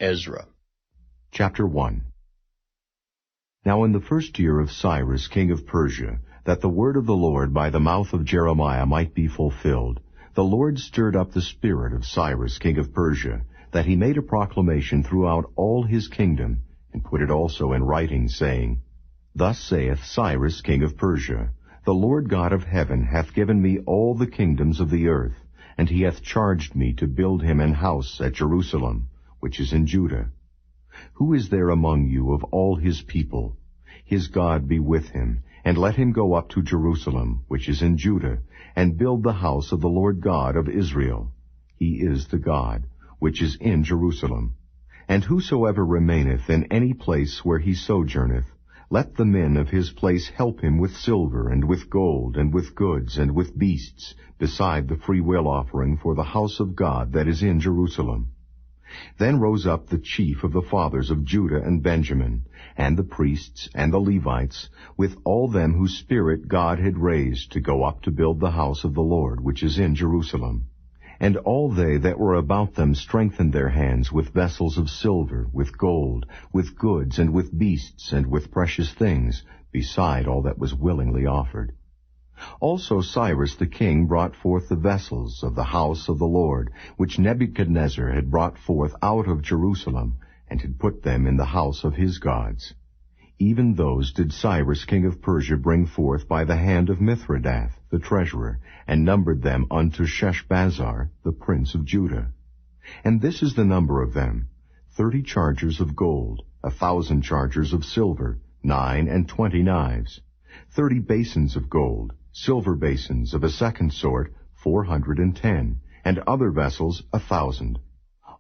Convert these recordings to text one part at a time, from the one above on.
Ezra. Chapter 1. Now in the first year of Cyrus king of Persia, that the word of the Lord by the mouth of Jeremiah might be fulfilled, the Lord stirred up the spirit of Cyrus king of Persia, that he made a proclamation throughout all his kingdom, and put it also in writing, saying, Thus saith Cyrus king of Persia, The Lord God of heaven hath given me all the kingdoms of the earth, and he hath charged me to build him an house at Jerusalem, which is in Judah. Who is there among you of all his people? His God be with him, and let him go up to Jerusalem, which is in Judah, and build the house of the Lord God of Israel. He is the God, which is in Jerusalem. And whosoever remaineth in any place where he sojourneth, let the men of his place help him with silver, and with gold, and with goods, and with beasts, beside the freewill offering for the house of God that is in Jerusalem. Then rose up the chief of the fathers of Judah and Benjamin, and the priests and the Levites, with all them whose spirit God had raised to go up to build the house of the Lord, which is in Jerusalem. And all they that were about them strengthened their hands with vessels of silver, with gold, with goods, and with beasts, and with precious things, beside all that was willingly offered. Also Cyrus the king brought forth the vessels of the house of the Lord, which Nebuchadnezzar had brought forth out of Jerusalem, and had put them in the house of his gods. Even those did Cyrus king of Persia bring forth by the hand of Mithridath the treasurer, and numbered them unto Sheshbazzar the prince of Judah. And this is the number of them, 30 chargers of gold, 1,000 chargers of silver, 29 knives, 30 basins of gold, silver basins of a second sort, 410, and other vessels 1,000.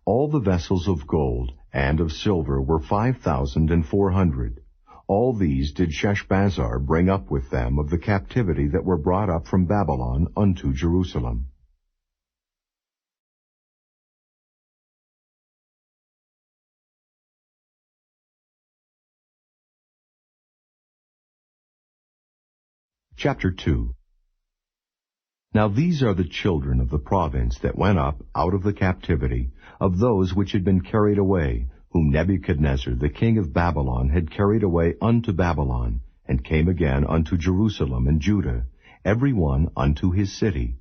All the vessels of gold and of silver were 5,400. All these did Sheshbazzar bring up with them of the captivity that were brought up from Babylon unto Jerusalem. Chapter 2. Now these are the children of the province that went up out of the captivity, of those which had been carried away, whom Nebuchadnezzar the king of Babylon had carried away unto Babylon, and came again unto Jerusalem and Judah, every one unto his city,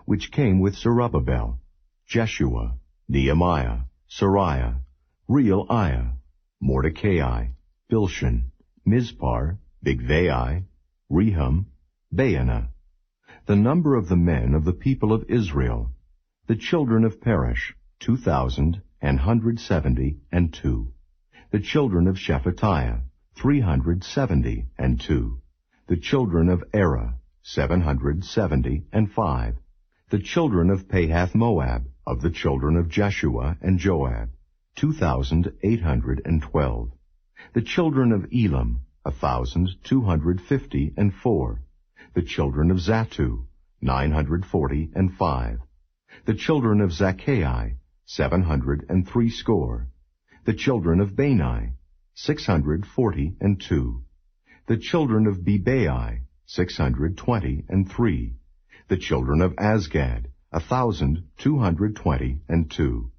which came with Zerubbabel, Jeshua, Nehemiah, Sariah, Reelaiah, Mordecai, Bilshan, Mizpar, Bigvai, Rehum, Baanah. The number of the men of the people of Israel, the children of Perish, 2,172. The children of Shephatiah, 372. The children of Era, 775. The children of Pahath-Moab, of the children of Jeshua and Joab, 2,812. The children of Elam, 1,254. The children of Zattu, 945. The children of Zaccai, 760. The children of Bani, 642. The children of Bebai, 623. The children of Azgad, 1,222.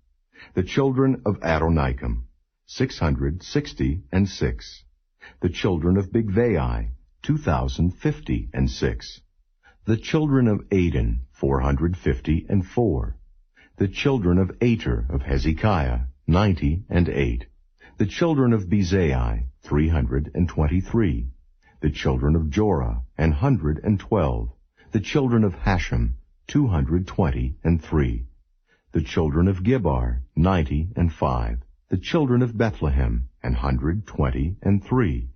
The children of Adonikam, 666. The children of Bigvai, 2,056. The children of Adin, 454. The children of Ater of Hezekiah, 98. The children of Bezai, 323. The children of Jorah, 112. The children of Hashem, 223. The children of Gibbar, 95. The children of Bethlehem, 123.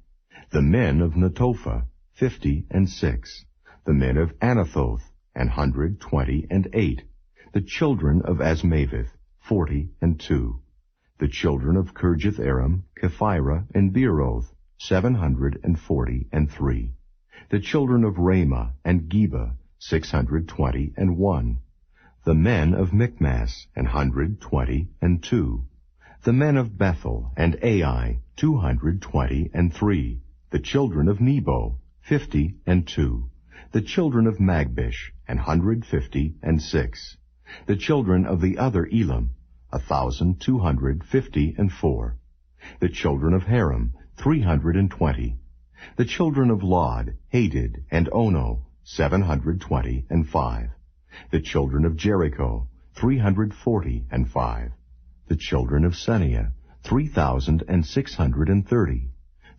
The men of Netophah, 56. The men of Anathoth, 128. The children of Asmaveth, 42. The children of Kirjath-aram, Kephirah, and Beeroth, 743. The children of Ramah and Geba, 621. The men of Michmas, 122. The men of Bethel and Ai, 223. The children of Nebo, 52. The children of Magbish, 156. The children of the other Elam, 1,254. The children of Haram, 320. The children of Lod, Hadid, and Ono, 725. The children of Jericho, 345. The children of Senia, 3,630.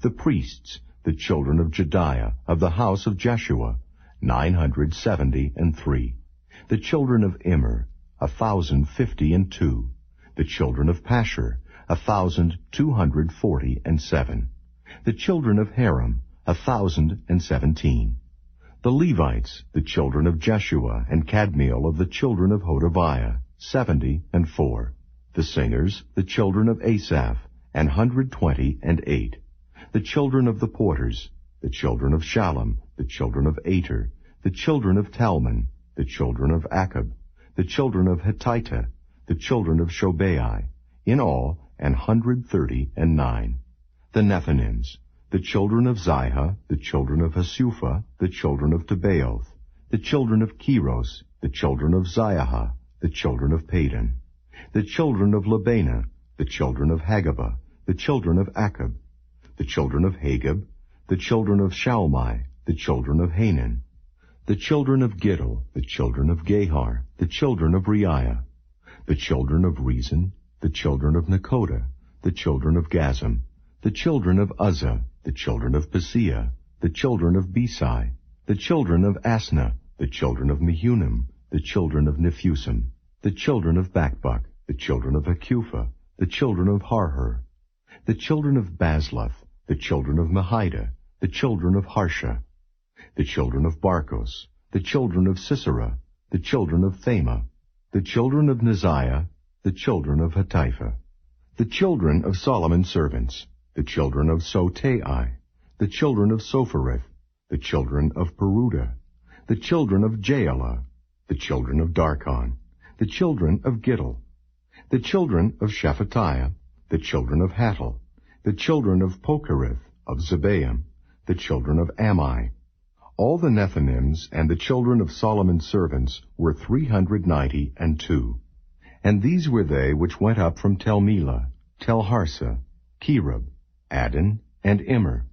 The priests, the children of Jediah, of the house of Jeshua, 973. The children of Immer, 1,052. The children of Pashur, 1,247. The children of Haram, 1,017. The Levites, the children of Jeshua and Kadmiel of the children of Hodaviah, 74. The singers, the children of Asaph, 128. The children of the porters, the children of Shallum, the children of Ater, the children of Talmon, the children of Akab, the children of Hittita, the children of Shobai, in all 139. The Nethinims, the children of Ziha, the children of Hasupha, the children of Tebaoth, the children of Keros, the children of Ziaha, the children of Padan, the children of Labana, the children of Hagabah, the children of Akab, the children of Hagab, the children of Shalmai, the children of Hanan, the children of Giddel, the children of Gahar, the children of Reiah, the children of Rezin, the children of Nekoda, the children of Gazam, the children of Uzzah, the children of Paseah, the children of Besai, the children of Asna, the children of Mehunim, the children of Nephusim, the children of Bakbuk, the children of Hakupha, the children of Harhur, the children of Bazluth, the children of Mahida, the children of Harsha, the children of Barkos, the children of Sisera, the children of Thema, the children of Neziah, the children of Hatipha, the children of Solomon's servants, the children of Sotai, the children of Sophereth, the children of Peruda, the children of Jaala, the children of Darkon, the children of Giddel, the children of Shephatiah, the children of Hattil, the children of Pochereth, of Zebaim, the children of Ammi. All the Nethinims and the children of Solomon's servants were 392. And these were they which went up from Tel-Melah, Tel-Harsa, Kerub, Adon, and Immer.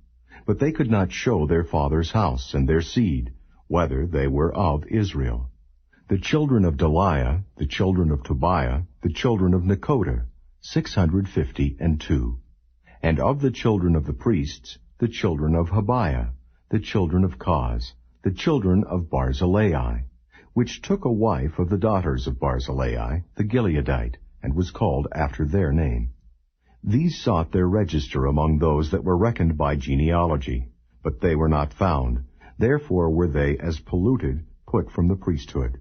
But they could not show their father's house and their seed, whether they were of Israel. The children of Deliah, the children of Tobiah, the children of Nekoda, 652. And of the children of the priests, the children of Habiah, the children of Koz, the children of Barzillai, which took a wife of the daughters of Barzillai, the Gileadite, and was called after their name. These sought their register among those that were reckoned by genealogy, but they were not found. Therefore were they as polluted, put from the priesthood.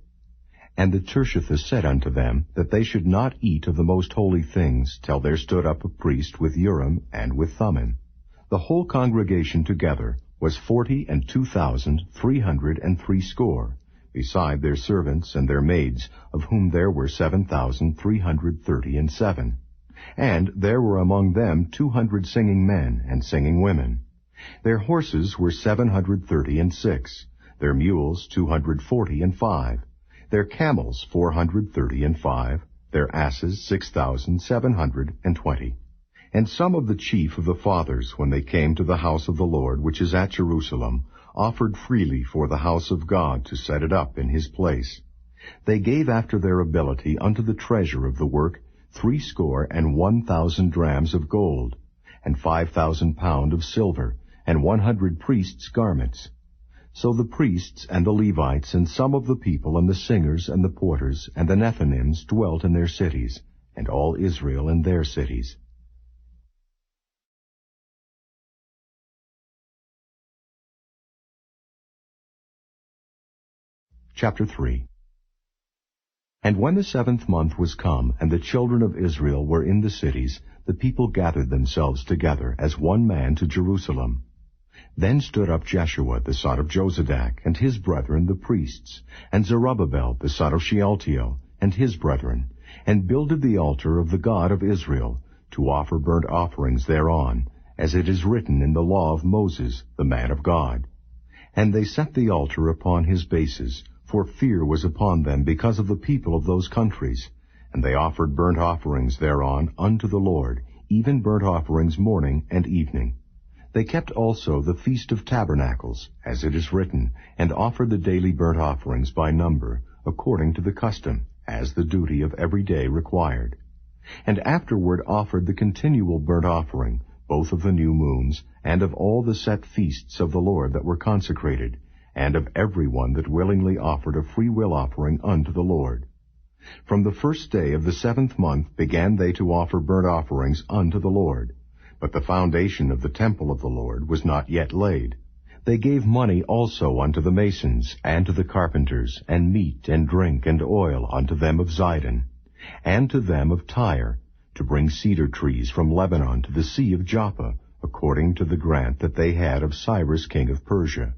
And the Tertiathus said unto them, that they should not eat of the most holy things, till there stood up a priest with Urim and with Thummim. The whole congregation together was 42,360, beside their servants and their maids, of whom there were 7,337. And there were among them 200 singing men and singing women. Their horses were 736, their mules 245, their camels 435, their asses 6,720. And some of the chief of the fathers, when they came to the house of the Lord, which is at Jerusalem, offered freely for the house of God to set it up in his place. They gave after their ability unto the treasure of the work 61,000 drams of gold, and 5,000 pound of silver, and 100 priests' garments. So the priests and the Levites and some of the people and the singers and the porters and the Nethinims dwelt in their cities, and all Israel in their cities. Chapter 3. And when the 7th month was come, and the children of Israel were in the cities, the people gathered themselves together as one man to Jerusalem. Then stood up Jeshua the son of Jozadak, and his brethren the priests, and Zerubbabel the son of Shealtiel, and his brethren, and builded the altar of the God of Israel, to offer burnt offerings thereon, as it is written in the law of Moses, the man of God. And they set the altar upon his bases, for fear was upon them because of the people of those countries, and they offered burnt offerings thereon unto the Lord, even burnt offerings morning and evening. They kept also the Feast of Tabernacles, as it is written, and offered the daily burnt offerings by number, according to the custom, as the duty of every day required. And afterward offered the continual burnt offering, both of the new moons, and of all the set feasts of the Lord that were consecrated, and of every one that willingly offered a freewill offering unto the Lord. From the first day of the 7th month began they to offer burnt offerings unto the Lord. But the foundation of the temple of the Lord was not yet laid. They gave money also unto the masons, and to the carpenters, and meat, and drink, and oil unto them of Zidon, and to them of Tyre, to bring cedar trees from Lebanon to the sea of Joppa, according to the grant that they had of Cyrus king of Persia.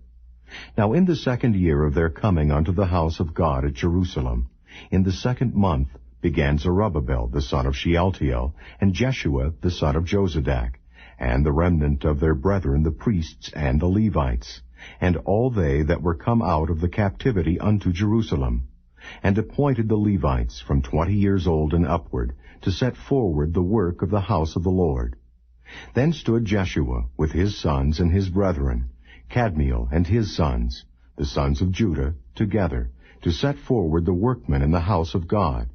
Now in the 2nd year of their coming unto the house of God at Jerusalem, in the 2nd month, began Zerubbabel the son of Shealtiel, and Jeshua the son of Jozadak, and the remnant of their brethren the priests and the Levites, and all they that were come out of the captivity unto Jerusalem, and appointed the Levites from 20 years old and upward, to set forward the work of the house of the Lord. Then stood Jeshua with his sons and his brethren, Kadmiel and his sons, the sons of Judah, together, to set forward the workmen in the house of God,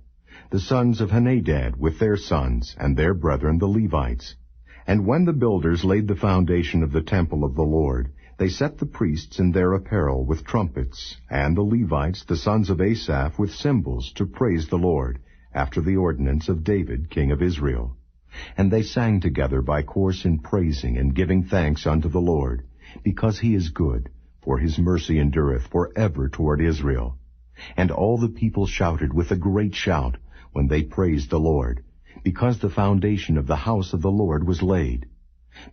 the sons of Henadad with their sons, and their brethren the Levites. And when the builders laid the foundation of the temple of the Lord, they set the priests in their apparel with trumpets, and the Levites, the sons of Asaph, with cymbals, to praise the Lord, after the ordinance of David king of Israel. And they sang together by course in praising and giving thanks unto the Lord, because he is good, for his mercy endureth for ever toward Israel. And all the people shouted with a great shout, when they praised the Lord, because the foundation of the house of the Lord was laid.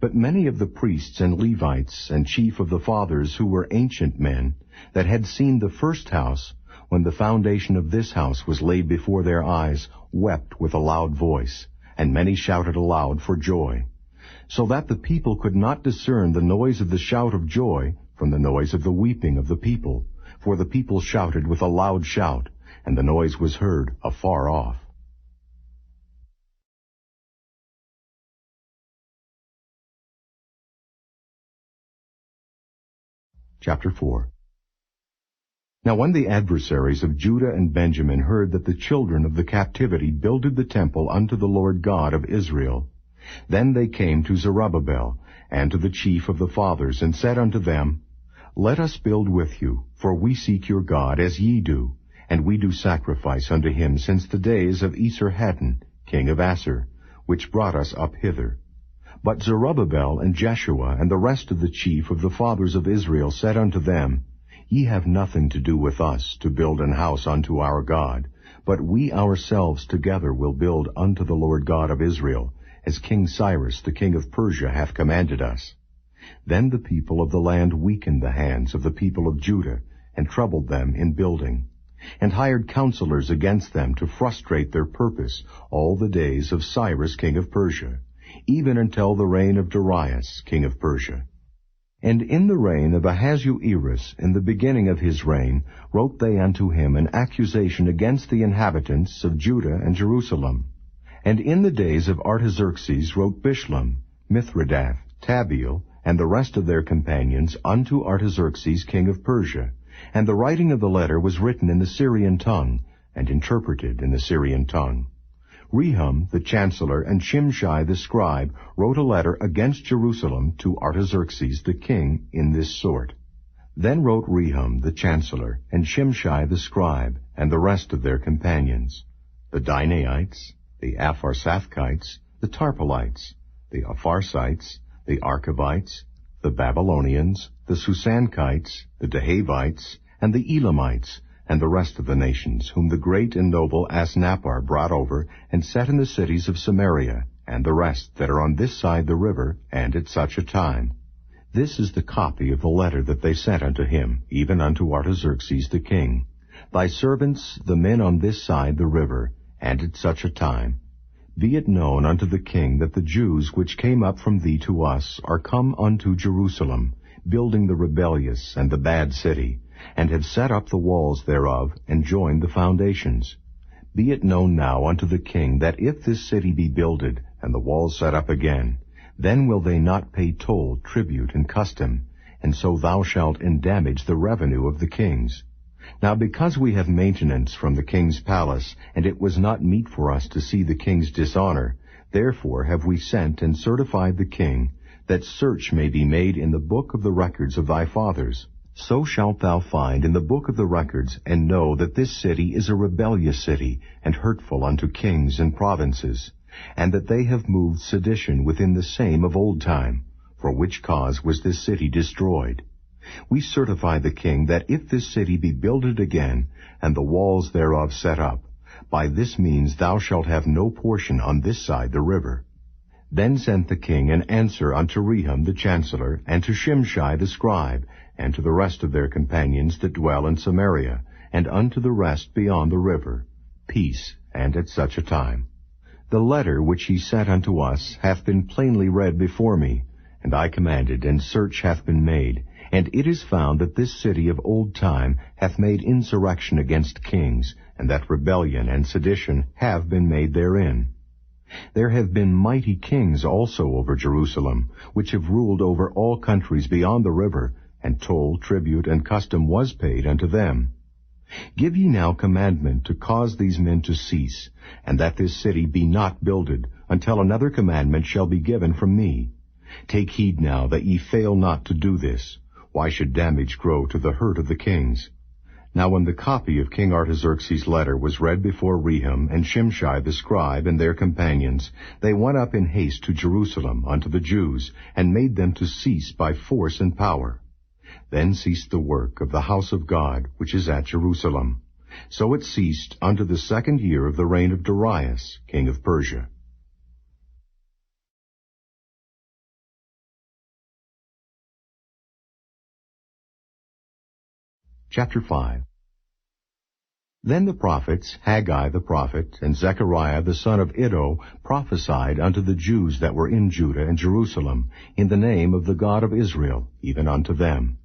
But many of the priests and Levites and chief of the fathers, who were ancient men, that had seen the first house, when the foundation of this house was laid before their eyes, wept with a loud voice, and many shouted aloud for joy, so that the people could not discern the noise of the shout of joy from the noise of the weeping of the people, for the people shouted with a loud shout, and the noise was heard afar off. Chapter 4. Now when the adversaries of Judah and Benjamin heard that the children of the captivity builded the temple unto the Lord God of Israel, then they came to Zerubbabel, and to the chief of the fathers, and said unto them, Let us build with you, for we seek your God as ye do, and we do sacrifice unto him since the days of Esarhaddon, king of Assur, which brought us up hither. But Zerubbabel and Jeshua and the rest of the chief of the fathers of Israel said unto them, Ye have nothing to do with us to build an house unto our God, but we ourselves together will build unto the Lord God of Israel, as King Cyrus the king of Persia hath commanded us. Then the people of the land weakened the hands of the people of Judah, and troubled them in building, and hired counselors against them to frustrate their purpose all the days of Cyrus king of Persia, even until the reign of Darius king of Persia. And in the reign of Ahasuerus, in the beginning of his reign, wrote they unto him an accusation against the inhabitants of Judah and Jerusalem. And in the days of Artaxerxes wrote Bishlam, Mithridath, Tabeel, and the rest of their companions unto Artaxerxes king of Persia. And the writing of the letter was written in the Syrian tongue, and interpreted in the Syrian tongue. Rehum the chancellor and Shimshai the scribe wrote a letter against Jerusalem to Artaxerxes the king in this sort. Then wrote Rehum the chancellor and Shimshai the scribe and the rest of their companions, the Dinaites, the Apharsathites, the Tarpelites, the Apharsites, the Archavites, the Babylonians, the Susankites, the Dahavites, and the Elamites, and the rest of the nations, whom the great and noble Asnappar brought over, and set in the cities of Samaria, and the rest that are on this side the river, and at such a time. This is the copy of the letter that they sent unto him, even unto Artaxerxes the king. Thy servants, the men on this side the river, and at such a time. Be it known unto the king that the Jews which came up from thee to us are come unto Jerusalem, building the rebellious and the bad city, and have set up the walls thereof, and joined the foundations. Be it known now unto the king that if this city be builded, and the walls set up again, then will they not pay toll, tribute, and custom, and so thou shalt endamage the revenue of the kings. Now because we have maintenance from the king's palace, and it was not meet for us to see the king's dishonor, therefore have we sent and certified the king, that search may be made in the book of the records of thy fathers. So shalt thou find in the book of the records, and know that this city is a rebellious city, and hurtful unto kings and provinces, and that they have moved sedition within the same of old time, for which cause was this city destroyed. We certify the king that if this city be builded again, and the walls thereof set up, by this means thou shalt have no portion on this side the river. Then sent the king an answer unto Rehum the chancellor, and to Shimshai the scribe, and to the rest of their companions that dwell in Samaria, and unto the rest beyond the river, peace, and at such a time. The letter which he sent unto us hath been plainly read before me, and I commanded, and search hath been made, and it is found that this city of old time hath made insurrection against kings, and that rebellion and sedition have been made therein. There have been mighty kings also over Jerusalem, which have ruled over all countries beyond the river, and toll, tribute, and custom was paid unto them. Give ye now commandment to cause these men to cease, and that this city be not builded, until another commandment shall be given from me. Take heed now that ye fail not to do this. Why should damage grow to the hurt of the kings? Now when the copy of King Artaxerxes' letter was read before Rehum and Shimshai the scribe and their companions, they went up in haste to Jerusalem unto the Jews, and made them to cease by force and power. Then ceased the work of the house of God, which is at Jerusalem. So it ceased unto the 2nd year of the reign of Darius, king of Persia. Chapter 5. Then the prophets, Haggai the prophet, and Zechariah the son of Iddo, prophesied unto the Jews that were in Judah and Jerusalem, in the name of the God of Israel, even unto them.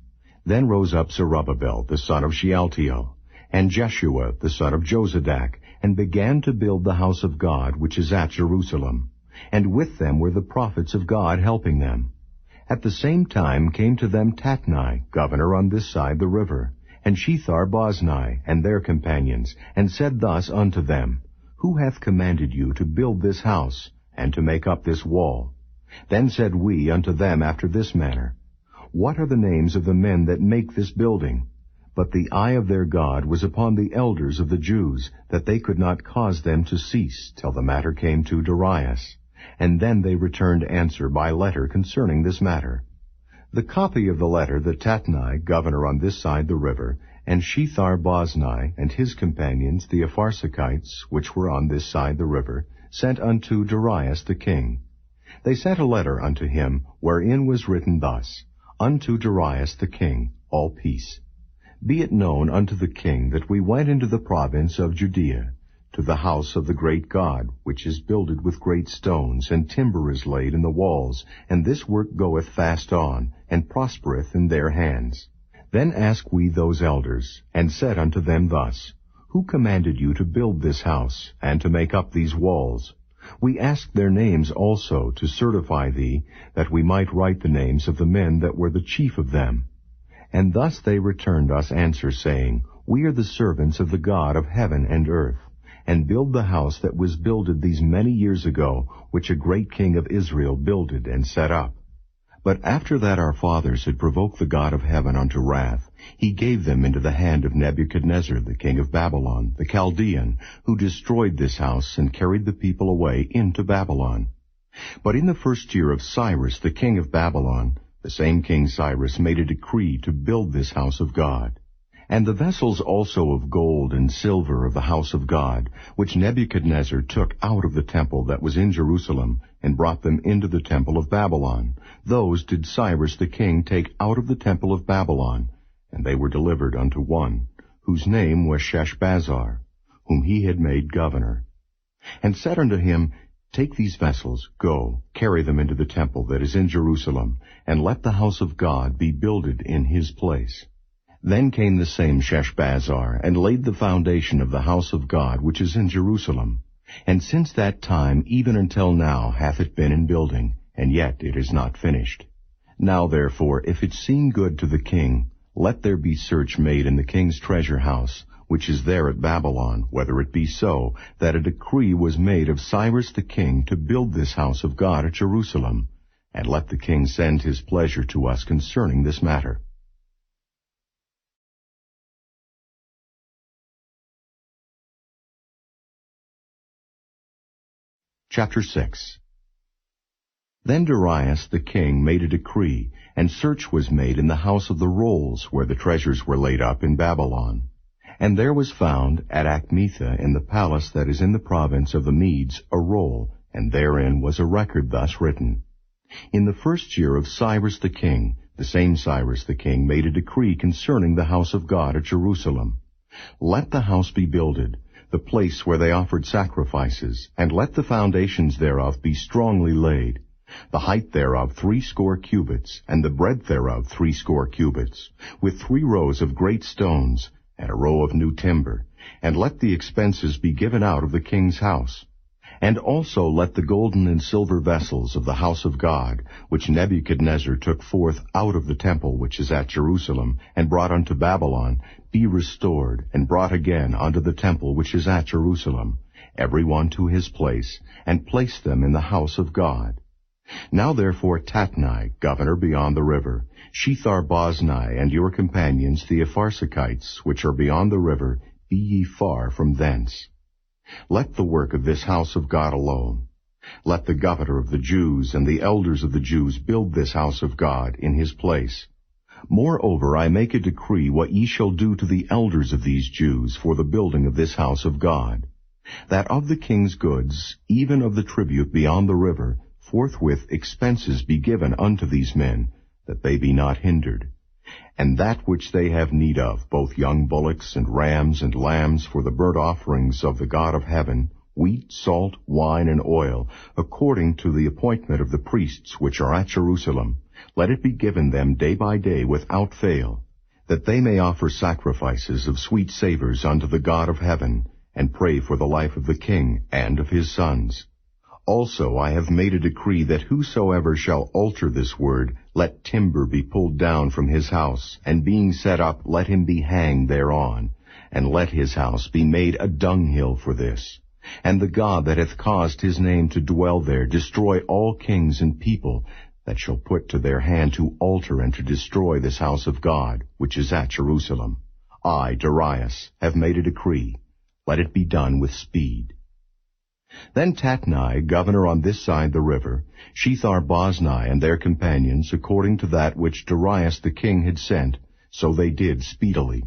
Then rose up Zerubbabel the son of Shealtiel, and Jeshua the son of Jozadak, and began to build the house of God which is at Jerusalem. And with them were the prophets of God helping them. At the same time came to them Tatnai, governor on this side the river, and Shethar-Boznai, and their companions, and said thus unto them, Who hath commanded you to build this house, and to make up this wall? Then said we unto them after this manner, What are the names of the men that make this building? But the eye of their God was upon the elders of the Jews, that they could not cause them to cease, till the matter came to Darius. And then they returned answer by letter concerning this matter. The copy of the letter that Tatnai, governor on this side the river, and Shethar-Boznai, and his companions the Apharsachites, which were on this side the river, sent unto Darius the king. They sent a letter unto him, wherein was written thus, Unto Darius the king, all peace. Be it known unto the king that we went into the province of Judea, to the house of the great God, which is builded with great stones, and timber is laid in the walls, and this work goeth fast on, and prospereth in their hands. Then asked we those elders, and said unto them thus, Who commanded you to build this house, and to make up these walls? We asked their names also, to certify thee, that we might write the names of the men that were the chief of them. And thus they returned us answer, saying, We are the servants of the God of heaven and earth, and build the house that was builded these many years ago, which a great king of Israel builded and set up. But after that our fathers had provoked the God of heaven unto wrath, he gave them into the hand of Nebuchadnezzar the king of Babylon, the Chaldean, who destroyed this house and carried the people away into Babylon. But in the 1st year of Cyrus the king of Babylon, the same king Cyrus made a decree to build this house of God. And the vessels also of gold and silver of the house of God, which Nebuchadnezzar took out of the temple that was in Jerusalem, and brought them into the temple of Babylon, those did Cyrus the king take out of the temple of Babylon, and they were delivered unto one, whose name was Sheshbazzar, whom he had made governor. And said unto him, Take these vessels, go, carry them into the temple that is in Jerusalem, and let the house of God be builded in his place. Then came the same Sheshbazzar, and laid the foundation of the house of God which is in Jerusalem. And since that time even until now hath it been in building, and yet it is not finished. Now therefore, if it seem good to the king, let there be search made in the king's treasure house, which is there at Babylon, whether it be so, that a decree was made of Cyrus the king to build this house of God at Jerusalem. And let the king send his pleasure to us concerning this matter. Chapter 6. Then Darius the king made a decree, and search was made in the house of the rolls, where the treasures were laid up in Babylon. And there was found at Achmetha in the palace that is in the province of the Medes a roll, and therein was a record thus written. In the first year of Cyrus the king, the same Cyrus the king made a decree concerning the house of God at Jerusalem. Let the house be builded, the place where they offered sacrifices, and let the foundations thereof be strongly laid. The height thereof 60 cubits, and the breadth thereof 60 cubits, with 3 rows of great stones, and a row of new timber. And let the expenses be given out of the king's house. And also let the golden and silver vessels of the house of God, which Nebuchadnezzar took forth out of the temple which is at Jerusalem, and brought unto Babylon, be restored, and brought again unto the temple which is at Jerusalem, every one to his place, and place them in the house of God. Now therefore Tatnai, governor beyond the river, Shethar-boznai, and your companions the Apharsachites, which are beyond the river, be ye far from thence. Let the work of this house of God alone. Let the governor of the Jews and the elders of the Jews build this house of God in his place. Moreover, I make a decree what ye shall do to the elders of these Jews for the building of this house of God, that of the king's goods, even of the tribute beyond the river, forthwith expenses be given unto these men, that they be not hindered. And that which they have need of, both young bullocks and rams and lambs for the burnt offerings of the God of heaven, wheat, salt, wine, and oil, according to the appointment of the priests which are at Jerusalem, let it be given them day by day without fail, that they may offer sacrifices of sweet savours unto the God of heaven, and pray for the life of the king and of his sons. Also I have made a decree that whosoever shall alter this word, let timber be pulled down from his house, and being set up, let him be hanged thereon, and let his house be made a dunghill for this. And the God that hath caused his name to dwell there destroy all kings and people that shall put to their hand to alter and to destroy this house of God, which is at Jerusalem. I, Darius, have made a decree. Let it be done with speed. Then Tatnai, governor on this side the river, Shethar-boznai and their companions, according to that which Darius the king had sent, so they did speedily.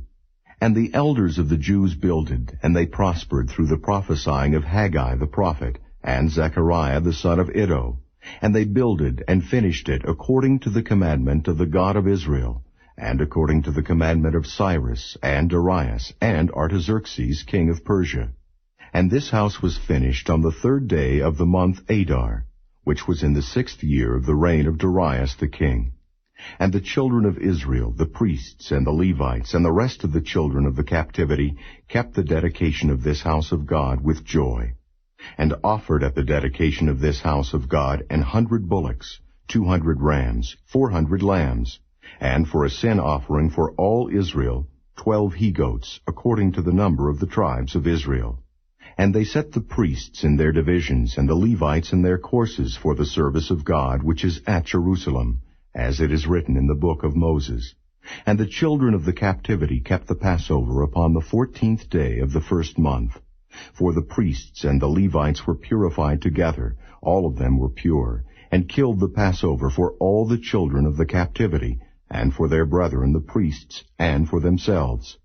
And the elders of the Jews builded, and they prospered through the prophesying of Haggai the prophet, and Zechariah the son of Iddo. And they builded and finished it according to the commandment of the God of Israel, and according to the commandment of Cyrus, and Darius, and Artaxerxes king of Persia. And this house was finished on the 3rd day of the month Adar, which was in the 6th year of the reign of Darius the king. And the children of Israel, the priests and the Levites, and the rest of the children of the captivity, kept the dedication of this house of God with joy, and offered at the dedication of this house of God 100 bullocks, 200 rams, 400 lambs, and for a sin offering for all Israel 12 he-goats, according to the number of the tribes of Israel. And they set the priests in their divisions, and the Levites in their courses for the service of God, which is at Jerusalem, as it is written in the book of Moses. And the children of the captivity kept the Passover upon the 14th day of the 1st month. For the priests and the Levites were purified together, all of them were pure, and killed the Passover for all the children of the captivity, and for their brethren the priests, and for themselves.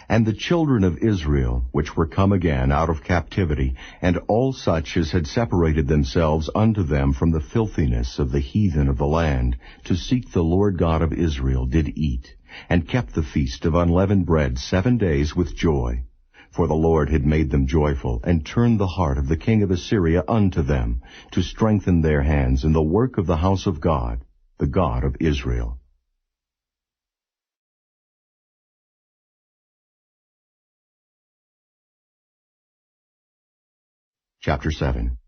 And the children of Israel, which were come again out of captivity, and all such as had separated themselves unto them from the filthiness of the heathen of the land, to seek the Lord God of Israel, did eat, and kept the feast of unleavened bread 7 days with joy. For the Lord had made them joyful, and turned the heart of the king of Assyria unto them, to strengthen their hands in the work of the house of God, the God of Israel. Chapter 7.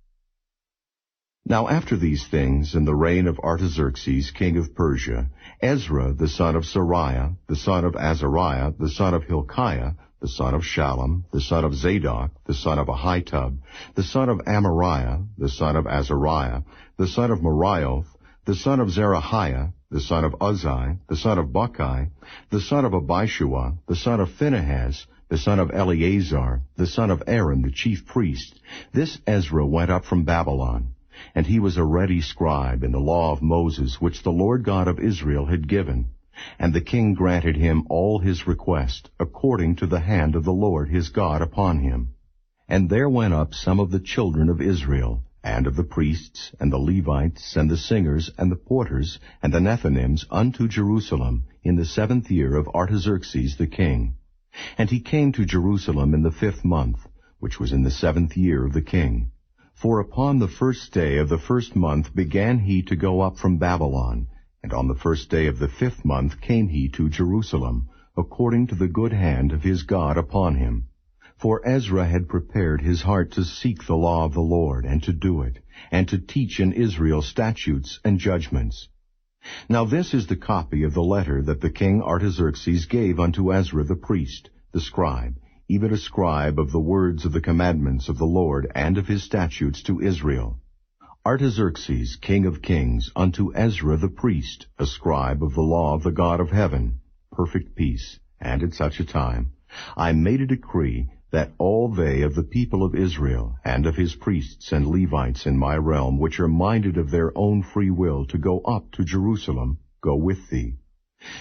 Now after these things, in the reign of Artaxerxes, king of Persia, Ezra the son of Sariah, the son of Azariah, the son of Hilkiah, the son of Shallum, the son of Zadok, the son of Ahitub, the son of Amariah, the son of Azariah, the son of Merioth, the son of Zerahiah, the son of Uzzi, the son of Bucci, the son of Abishua, the son of Phinehas, the son of Eleazar, the son of Aaron, the chief priest. This Ezra went up from Babylon, and he was a ready scribe in the law of Moses, which the Lord God of Israel had given. And the king granted him all his request, according to the hand of the Lord his God upon him. And there went up some of the children of Israel, and of the priests, and the Levites, and the singers, and the porters, and the Nethinims, unto Jerusalem, in the 7th year of Artaxerxes the king. And he came to Jerusalem in the 5th month, which was in the 7th year of the king. For upon the 1st day of the 1st month began he to go up from Babylon, and on the 1st day of the 5th month came he to Jerusalem, according to the good hand of his God upon him. For Ezra had prepared his heart to seek the law of the Lord, and to do it, and to teach in Israel statutes and judgments. Now this is the copy of the letter that the king Artaxerxes gave unto Ezra the priest, the scribe, even a scribe of the words of the commandments of the Lord and of his statutes to Israel. Artaxerxes, king of kings, unto Ezra the priest, a scribe of the law of the God of heaven, perfect peace. And at such a time I made a decree that all they of the people of Israel, and of his priests and Levites in my realm, which are minded of their own free will to go up to Jerusalem, go with thee.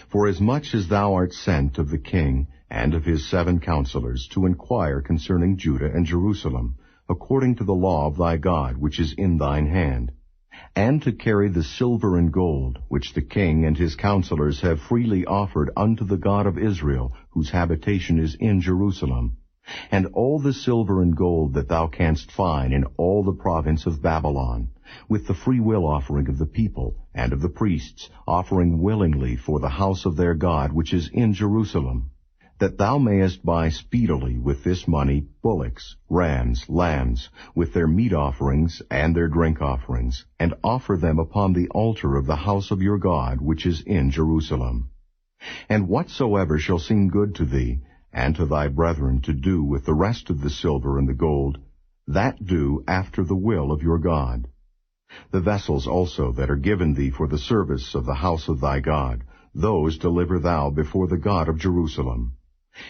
For as much as thou art sent of the king and of his 7 counselors to inquire concerning Judah and Jerusalem, according to the law of thy God, which is in thine hand, and to carry the silver and gold, which the king and his counselors have freely offered unto the God of Israel, whose habitation is in Jerusalem, and all the silver and gold that thou canst find in all the province of Babylon, with the free will offering of the people and of the priests, offering willingly for the house of their God which is in Jerusalem, that thou mayest buy speedily with this money bullocks, rams, lambs, with their meat offerings and their drink offerings, and offer them upon the altar of the house of your God which is in Jerusalem. And whatsoever shall seem good to thee, and to thy brethren to do with the rest of the silver and the gold, that do after the will of your God. The vessels also that are given thee for the service of the house of thy God, those deliver thou before the God of Jerusalem.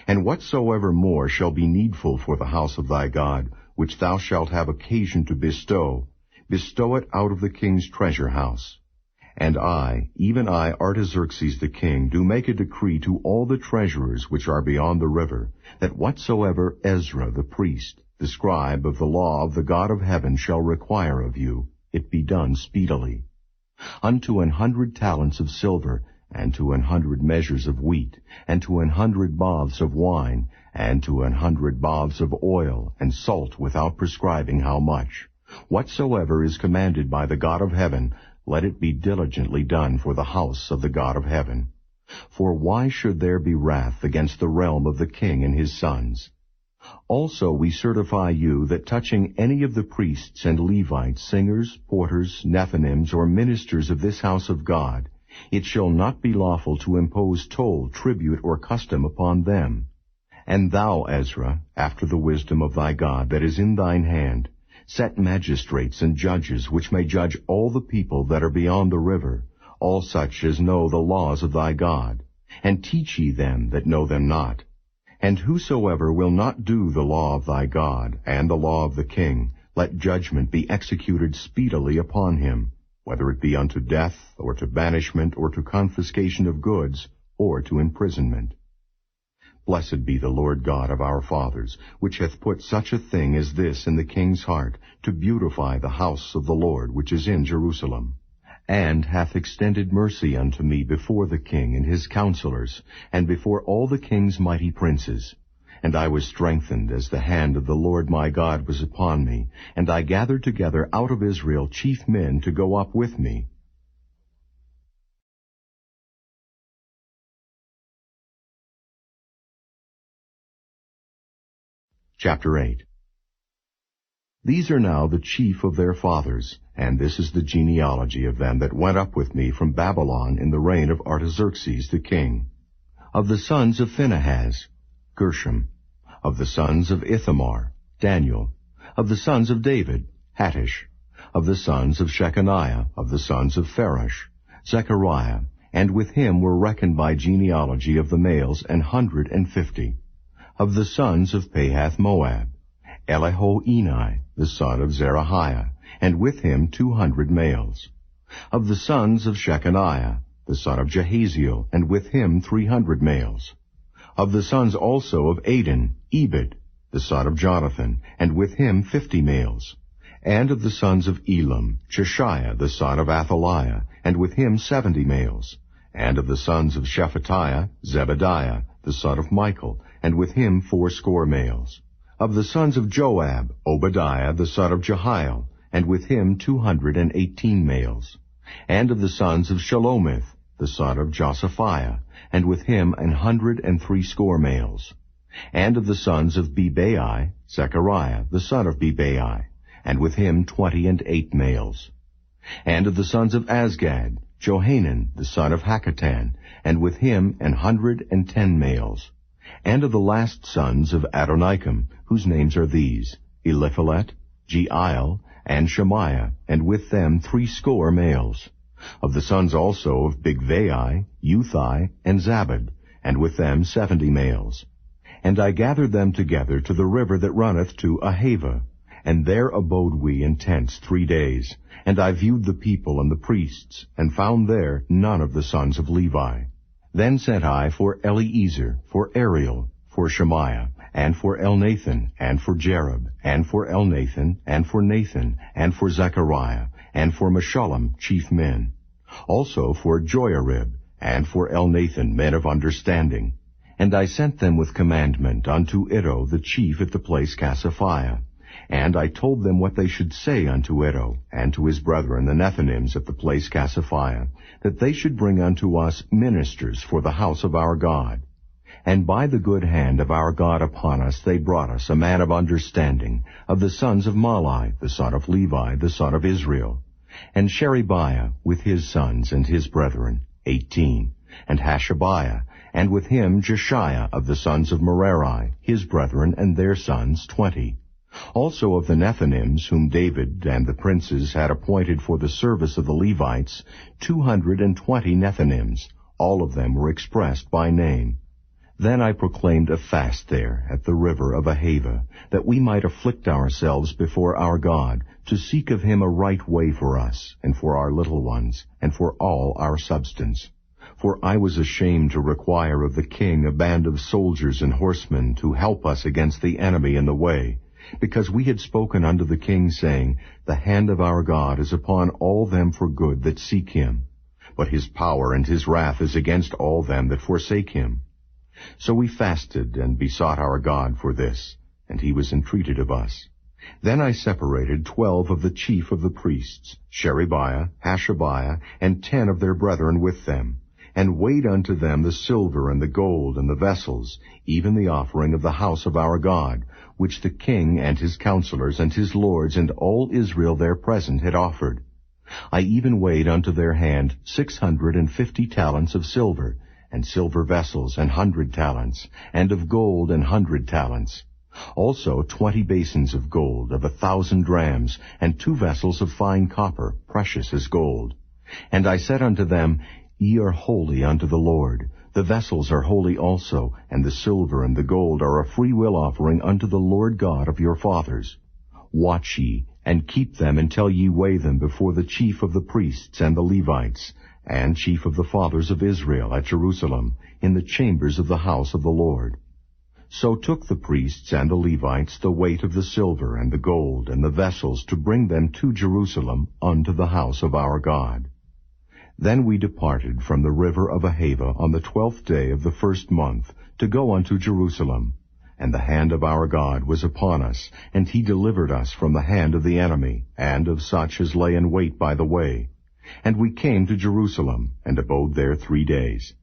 And whatsoever more shall be needful for the house of thy God, which thou shalt have occasion to bestow, bestow it out of the king's treasure house. And I, even I, Artaxerxes the king, do make a decree to all the treasurers which are beyond the river, that whatsoever Ezra the priest, the scribe of the law of the God of heaven, shall require of you, it be done speedily. Unto 100 talents of silver, and to 100 measures of wheat, and to 100 baths of wine, and to 100 baths of oil, and salt without prescribing how much. Whatsoever is commanded by the God of heaven, let it be diligently done for the house of the God of heaven. For why should there be wrath against the realm of the king and his sons? Also we certify you that touching any of the priests and Levites, singers, porters, Nethinims, or ministers of this house of God, it shall not be lawful to impose toll, tribute, or custom upon them. And thou, Ezra, after the wisdom of thy God that is in thine hand, set magistrates and judges which may judge all the people that are beyond the river, all such as know the laws of thy God, and teach ye them that know them not. And whosoever will not do the law of thy God and the law of the king, let judgment be executed speedily upon him, whether it be unto death, or to banishment, or to confiscation of goods, or to imprisonment. Blessed be the Lord God of our fathers, which hath put such a thing as this in the king's heart, to beautify the house of the Lord which is in Jerusalem, and hath extended mercy unto me before the king and his counselors, and before all the king's mighty princes. And I was strengthened as the hand of the Lord my God was upon me, and I gathered together out of Israel chief men to go up with me. Chapter 8. These are now the chief of their fathers, and this is the genealogy of them that went up with me from Babylon in the reign of Artaxerxes the king. Of the sons of Phinehas, Gershom. Of the sons of Ithamar, Daniel. Of the sons of David, Hattush. Of the sons of Shechaniah, of the sons of Pharosh, Zechariah, and with him were reckoned by genealogy of the males 150. Of the sons of Pahath-Moab, Elihoenai, the son of Zerahiah, and with him 200 males. Of the sons of Shechaniah, the son of Jahaziel, and with him 300 males. Of the sons also of Adin, Ebed, the son of Jonathan, and with him 50 males. And of the sons of Elam, Jeshaiah, the son of Athaliah, and with him 70 males. And of the sons of Shephatiah, Zebediah, the son of Michael, and with him 80 males. Of the sons of Joab, Obadiah, the son of Jehiel, and with him 218 males. And of the sons of Shelomith, the son of Josaphiah, and with him 160 males. And of the sons of Bebai, Zechariah, the son of Bebai, and with him 28 males. And of the sons of Azgad, Johanan, the son of Hakatan, and with him 110 males. And of the last sons of Adonikam, whose names are these, Eliphalet, Jeiel, and Shemaiah, and with them 80 males. Of the sons also of Bigvai, Uthai, and Zabad, and with them 70 males. And I gathered them together to the river that runneth to Ahava, and there abode we in tents 3 days. And I viewed the people and the priests, and found there none of the sons of Levi. Then sent I for Eliezer, for Ariel, for Shemaiah, and for Elnathan, and for Jerub, and for Elnathan, and for Nathan, and for Zechariah, and for Meshullam, chief men. Also for Joiarib, and for Elnathan, men of understanding. And I sent them with commandment unto Iddo the chief at the place Cassaphiah. And I told them what they should say unto Iddo, and to his brethren the Nethinims at the place Cassaphiah, that they should bring unto us ministers for the house of our God. And by the good hand of our God upon us they brought us a man of understanding, of the sons of Mahli, the son of Levi, the son of Israel. And Sherebiah with his sons and his brethren, 18, and Hashabiah, and with him Jeshiah of the sons of Merari, his brethren and their sons, 20. Also of the Nethinims, whom David and the princes had appointed for the service of the Levites, 220 Nethinims, all of them were expressed by name. Then I proclaimed a fast there at the river of Ahava, that we might afflict ourselves before our God, to seek of him a right way for us, and for our little ones, and for all our substance. For I was ashamed to require of the king a band of soldiers and horsemen to help us against the enemy in the way, because we had spoken unto the king, saying, The hand of our God is upon all them for good that seek him, but his power and his wrath is against all them that forsake him. So we fasted and besought our God for this, and he was entreated of us. Then I separated 12 of the chief of the priests, Sherebiah, Hashabiah, and 10 of their brethren with them, and weighed unto them the silver and the gold and the vessels, even the offering of the house of our God, which the king and his counselors and his lords and all Israel there present had offered. I even weighed unto their hand 650 talents of silver, and silver vessels 100 talents, and of gold 100 talents. Also 20 basins of gold of 1,000 drams, and 2 vessels of fine copper, precious as gold. And I said unto them, Ye are holy unto the Lord. The vessels are holy also, and the silver and the gold are a freewill offering unto the Lord God of your fathers. Watch ye, and keep them until ye weigh them before the chief of the priests and the Levites, and chief of the fathers of Israel at Jerusalem, in the chambers of the house of the Lord. So took the priests and the Levites the weight of the silver and the gold and the vessels to bring them to Jerusalem unto the house of our God. Then we departed from the river of Ahava on the 12th day of the 1st month to go unto Jerusalem. And the hand of our God was upon us, and he delivered us from the hand of the enemy, and of such as lay in wait by the way. And we came to Jerusalem, and abode there 3 days.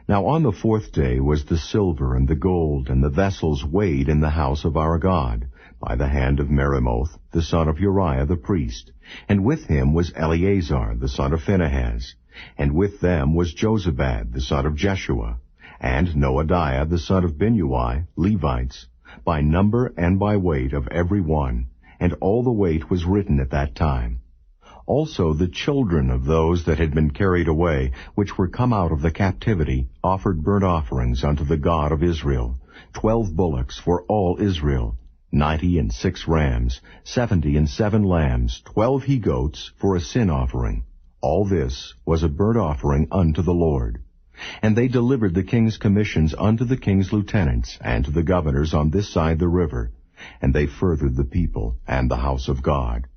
Now on the 4th day was the silver and the gold and the vessels weighed in the house of our God, by the hand of Meremoth, the son of Uriah the priest. And with him was Eleazar, the son of Phinehas. And with them was Jozabad, the son of Jeshua, and Noadiah, the son of Binnui, Levites, by number and by weight of every one. And all the weight was written at that time. Also the children of those that had been carried away, which were come out of the captivity, offered burnt offerings unto the God of Israel, 12 bullocks for all Israel, 96 rams, 77 lambs, 12 he-goats for a sin offering. All this was a burnt offering unto the Lord. And they delivered the king's commissions unto the king's lieutenants, and to the governors on this side the river, and they furthered the people and the house of God.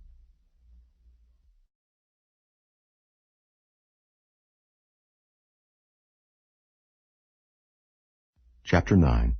Chapter 9.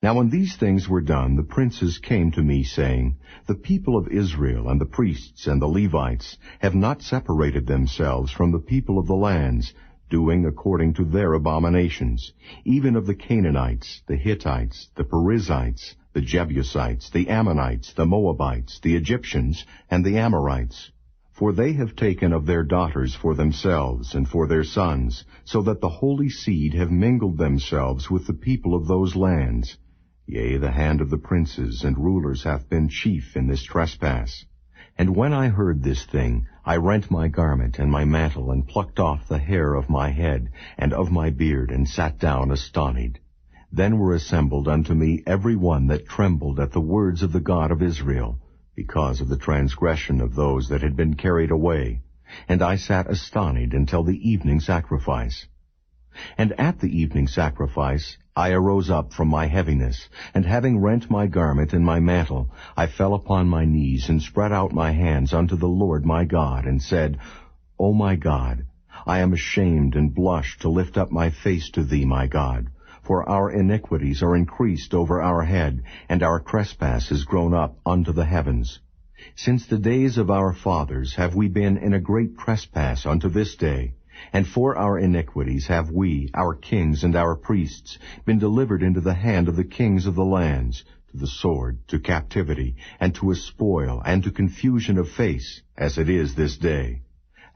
Now when these things were done, the princes came to me, saying, The people of Israel, and the priests, and the Levites, have not separated themselves from the people of the lands, doing according to their abominations, even of the Canaanites, the Hittites, the Perizzites, the Jebusites, the Ammonites, the Moabites, the Egyptians, and the Amorites. For they have taken of their daughters for themselves and for their sons, so that the holy seed have mingled themselves with the people of those lands. Yea, the hand of the princes and rulers hath been chief in this trespass. And when I heard this thing, I rent my garment and my mantle, and plucked off the hair of my head and of my beard, and sat down astonied. Then were assembled unto me every one that trembled at the words of the God of Israel, because of the transgression of those that had been carried away. And I sat astonied until the evening sacrifice. And at the evening sacrifice I arose up from my heaviness, and having rent my garment and my mantle, I fell upon my knees, and spread out my hands unto the Lord my God, and said, O my God, I am ashamed and blush to lift up my face to thee, my God. For our iniquities are increased over our head, and our trespass is grown up unto the heavens. Since the days of our fathers have we been in a great trespass unto this day, and for our iniquities have we, our kings and our priests, been delivered into the hand of the kings of the lands, to the sword, to captivity, and to a spoil, and to confusion of face, as it is this day.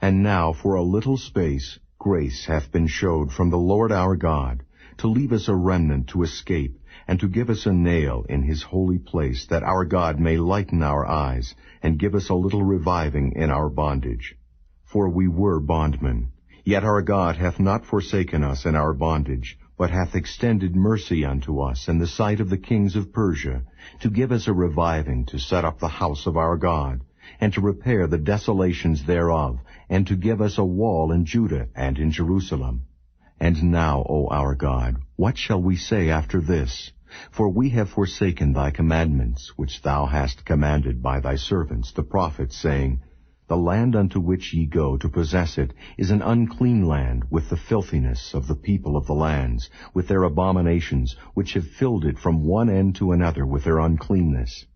And now for a little space grace hath been showed from the Lord our God, to leave us a remnant to escape, and to give us a nail in his holy place, that our God may lighten our eyes, and give us a little reviving in our bondage. For we were bondmen, yet our God hath not forsaken us in our bondage, but hath extended mercy unto us in the sight of the kings of Persia, to give us a reviving to set up the house of our God, and to repair the desolations thereof, and to give us a wall in Judah and in Jerusalem. And now, O our God, what shall we say after this? For we have forsaken thy commandments, which thou hast commanded by thy servants the prophets, saying, The land unto which ye go to possess it is an unclean land, with the filthiness of the people of the lands, with their abominations, which have filled it from one end to another with their uncleanness.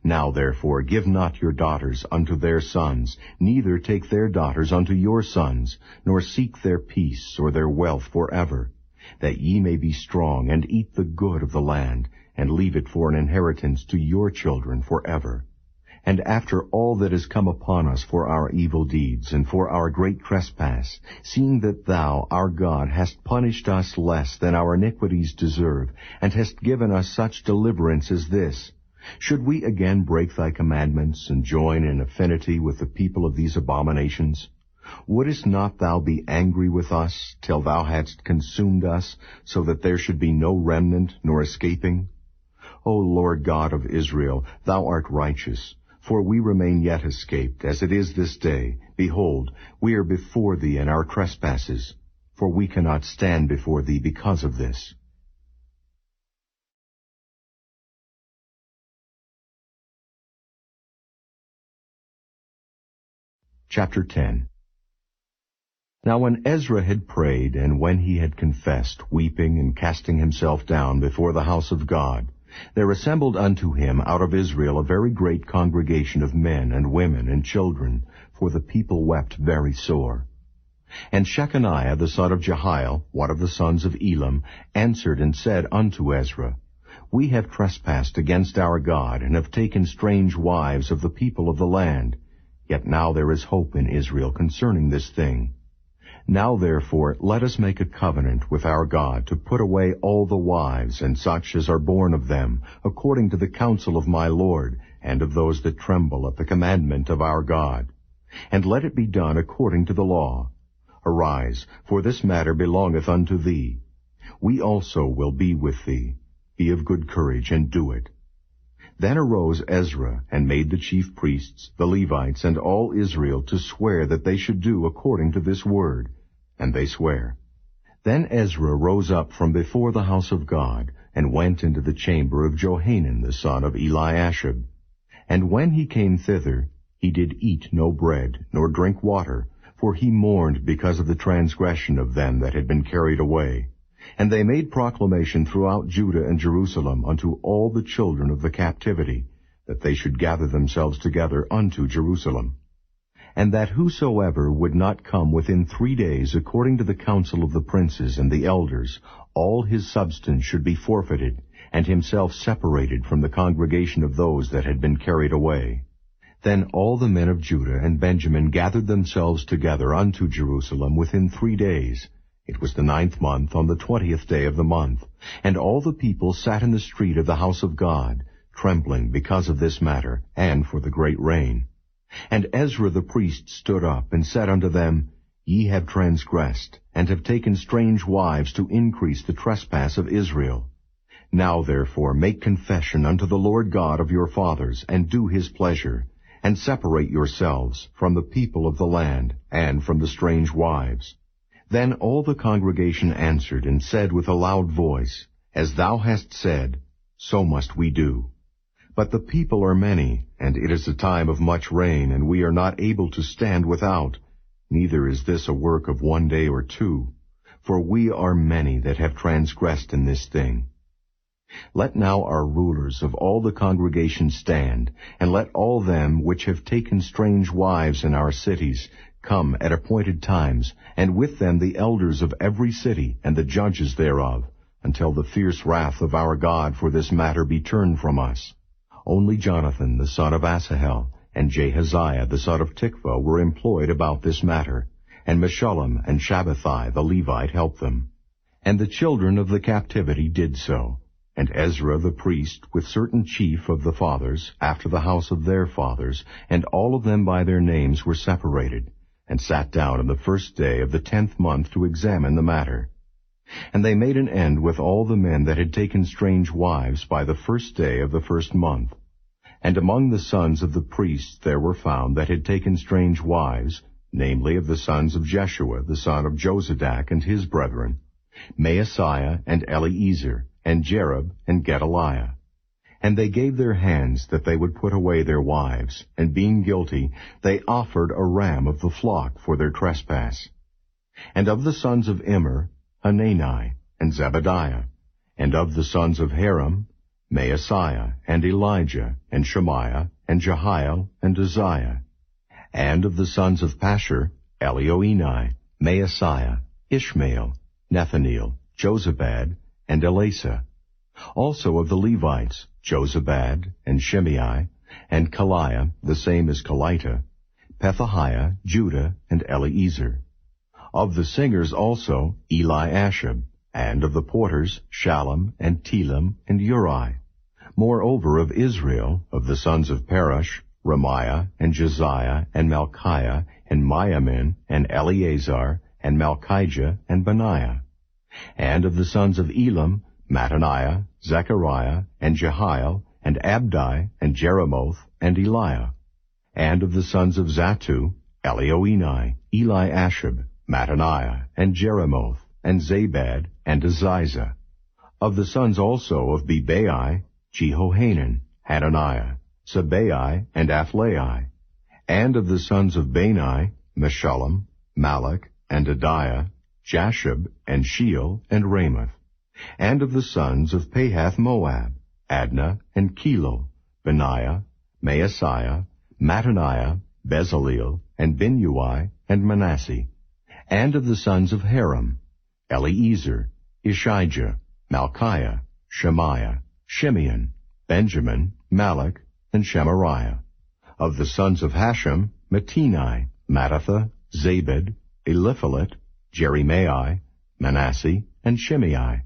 Now therefore give not your daughters unto their sons, neither take their daughters unto your sons, nor seek their peace or their wealth forever, that ye may be strong and eat the good of the land, and leave it for an inheritance to your children forever. And after all that is come upon us for our evil deeds, and for our great trespass, seeing that thou, our God, hast punished us less than our iniquities deserve, and hast given us such deliverance as this, should we again break thy commandments, and join in affinity with the people of these abominations? Wouldest not thou be angry with us, till thou hadst consumed us, so that there should be no remnant nor escaping? O Lord God of Israel, thou art righteous, for we remain yet escaped, as it is this day. Behold, we are before thee in our trespasses, for we cannot stand before thee because of this. Chapter 10. Now when Ezra had prayed, and when he had confessed, weeping and casting himself down before the house of God, there assembled unto him out of Israel a very great congregation of men and women and children, for the people wept very sore. And Shechaniah the son of Jehiel, one of the sons of Elam, answered and said unto Ezra, We have trespassed against our God, and have taken strange wives of the people of the land. Yet now there is hope in Israel concerning this thing. Now therefore let us make a covenant with our God to put away all the wives and such as are born of them, according to the counsel of my Lord, and of those that tremble at the commandment of our God. And let it be done according to the law. Arise, for this matter belongeth unto thee. We also will be with thee. Be of good courage, and do it. Then arose Ezra, and made the chief priests, the Levites, and all Israel to swear that they should do according to this word. And they swear. Then Ezra rose up from before the house of God, and went into the chamber of Johanan the son of Eliashib. And when he came thither, he did eat no bread, nor drink water, for he mourned because of the transgression of them that had been carried away. And they made proclamation throughout Judah and Jerusalem unto all the children of the captivity, that they should gather themselves together unto Jerusalem. And that whosoever would not come within 3 days according to the counsel of the princes and the elders, all his substance should be forfeited, and himself separated from the congregation of those that had been carried away. Then all the men of Judah and Benjamin gathered themselves together unto Jerusalem within 3 days. It was the 9th month, on the 20th day of the month. And all the people sat in the street of the house of God, trembling because of this matter, and for the great rain. And Ezra the priest stood up, and said unto them, Ye have transgressed, and have taken strange wives to increase the trespass of Israel. Now therefore make confession unto the Lord God of your fathers, and do his pleasure, and separate yourselves from the people of the land, and from the strange wives. Then all the congregation answered and said with a loud voice, As thou hast said, so must we do. But the people are many, and it is a time of much rain, and we are not able to stand without. Neither is this a work of 1 day or 2, for we are many that have transgressed in this thing. Let now our rulers of all the congregation stand, and let all them which have taken strange wives in our cities come at appointed times, and with them the elders of every city and the judges thereof, until the fierce wrath of our God for this matter be turned from us. Only Jonathan the son of Asahel and Jahaziah the son of Tikvah were employed about this matter, and Meshullam and Shabbathai the Levite helped them. And the children of the captivity did so. And Ezra the priest, with certain chief of the fathers, after the house of their fathers, and all of them by their names were separated, and sat down on the 1st day of the 10th month to examine the matter. And they made an end with all the men that had taken strange wives by the 1st day of the 1st month. And among the sons of the priests there were found that had taken strange wives, namely of the sons of Jeshua the son of Jozadak and his brethren, Maaseiah and Eliezer, and Jerub, and Gedaliah. And they gave their hands that they would put away their wives, and being guilty, they offered a ram of the flock for their trespass. And of the sons of Immer, Hanani, and Zebadiah. And of the sons of Haram, Maaseiah, and Elijah, and Shemaiah, and Jehiel, and Uzziah. And of the sons of Pashur, Elioenai, Maaseiah, Ishmael, Nethaneel, Jozabad, and Elasa. Also of the Levites, Jozabad, and Shimei, and Kaliah, the same as Kelita, Pethahiah, Judah, and Eliezer. Of the singers also, Eliashib, and of the porters, Shallum, and Telem, and Uri. Moreover of Israel, of the sons of Parosh, Ramiah, and Josiah, and Malchiah, and Miamin, and Eleazar, and Malchijah, and Benaiah. And of the sons of Elam, Mattaniah, Zechariah, and Jehiel, and Abdi, and Jeremoth, and Eliah. And of the sons of Zattu, Elioenai, Eliashib, Mattaniah, and Jeremoth, and Zabad, and Aziza. Of the sons also of Bebai, Jehohanan, Hananiah, Sabai, and Athlai. And of the sons of Bani, Meshullam, Malach, and Adiah, Jashub, and Sheol, and Ramoth. And of the sons of Pahath-Moab, Adnah, and Kilo, Benaiah, Maaseiah, Mattaniah, Bezaleel, and Binnui, and Manasseh. And of the sons of Haram, Eliezer, Ishijah, Malchiah, Shemaiah, Shimeon, Benjamin, Malach, and Shemariah. Of the sons of Hashem, Mattini, Mattatha, Zabed, Eliphalet, Jeremiah, Manasseh, and Shimei.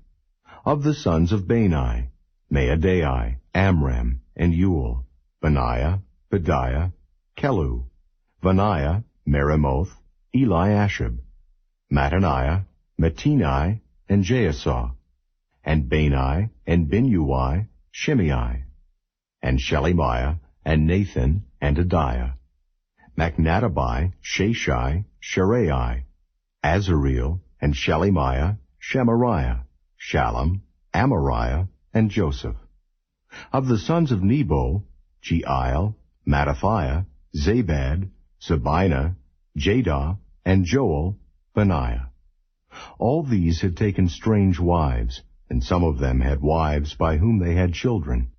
Of the sons of Bani, Maadai, Amram, and Ewell, Benaiah, Bediah, Kelu, Benaiah, Meremoth, Eliashib, Mattaniah, Mattini, and Jaasah, and Bani, and Binui, Shimei, and Shelemiah, and Nathan, and Adiah, Machnadabai, Shashai, Sharai, Azareel, and Shelemiah, Shemariah, Shallum, Amariah, and Joseph. Of the sons of Nebo, Jeiel, Mattathiah, Zabad, Sabina, Jadah, and Joel, Benaiah. All these had taken strange wives, and some of them had wives by whom they had children.